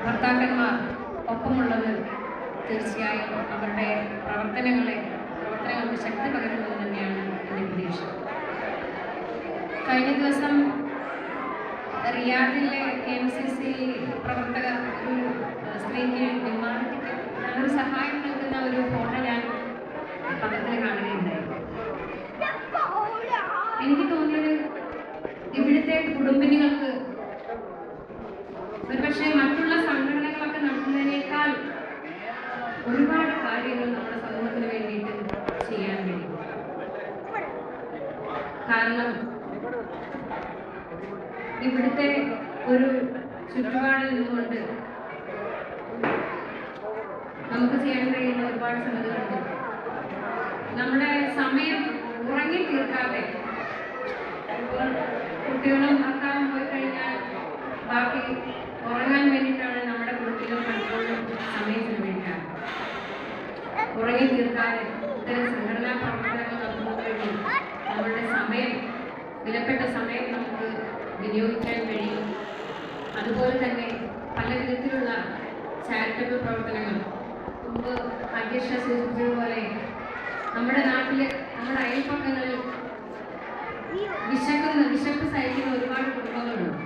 ഭർത്താക്കന്മാർ ഒപ്പമുള്ളത് തീർച്ചയായും അവരുടെ പ്രവർത്തനങ്ങൾക്ക് ശക്തി പകരുന്നത് തന്നെയാണ് എൻ്റെ പ്രതീക്ഷ. കഴിഞ്ഞ ദിവസം റിയാദിലെ KMCC പ്രവർത്തക ഒരു സ്ത്രീക്ക് വിമാന ടിക്കറ്റ് ഒരു സഹായം നൽകുന്ന ഒരു ഫോട്ടോ ഞാൻ പത്രത്തിൽ കാണുകയുണ്ടായി. എനിക്ക് തോന്നിയത് ഇവിടുത്തെ കുടുംബിനികൾക്ക് ഒരുപക്ഷെ മറ്റുള്ള സംഘടനകളൊക്കെ നടത്തുന്നതിനേക്കാൾ ഒരുപാട് കാര്യങ്ങൾ നമ്മുടെ സമൂഹത്തിന് വേണ്ടിയിട്ട് ചെയ്യാൻ കഴിയും. കാരണം ഇവിടുത്തെ ഒരു ചുറ്റുപാടിൽ നിന്നുകൊണ്ട് നമുക്ക് ചെയ്യാൻ കഴിയുന്ന ഒരുപാട് സംഗതികളുണ്ട്. നമ്മുടെ സമയം ഉറങ്ങി തീർക്കാതെ കുട്ടികളും ഭർത്താവും പോയി കഴിഞ്ഞാൽ ബാക്കി ഉറങ്ങാൻ വേണ്ടിയിട്ടാണ് നമ്മുടെ കുട്ടികളും പലപ്പോഴും സമയം ചെലവഴിക്കാറ്. ഉറങ്ങി തീർക്കാതെ ഇത്തരം സംഘടനാ പ്രവർത്തനങ്ങൾ നടത്തുന്നത് വഴി നമ്മളുടെ സമയം, വിലപ്പെട്ട സമയം നമുക്ക് വിനിയോഗിക്കാൻ കഴിയും. അതുപോലെ തന്നെ പല വിധത്തിലുള്ള ചാരിറ്റബിൾ പ്രവർത്തനങ്ങൾ മുമ്പ് അധ്യക്ഷ സൂചിപ്പിച്ചതുപോലെ നമ്മുടെ നാട്ടിൽ, നമ്മുടെ അയൽപ്പക്കങ്ങളിൽ വിശപ്പ് സഹിക്കുന്ന ഒരുപാട് കുടുംബങ്ങളുണ്ട്.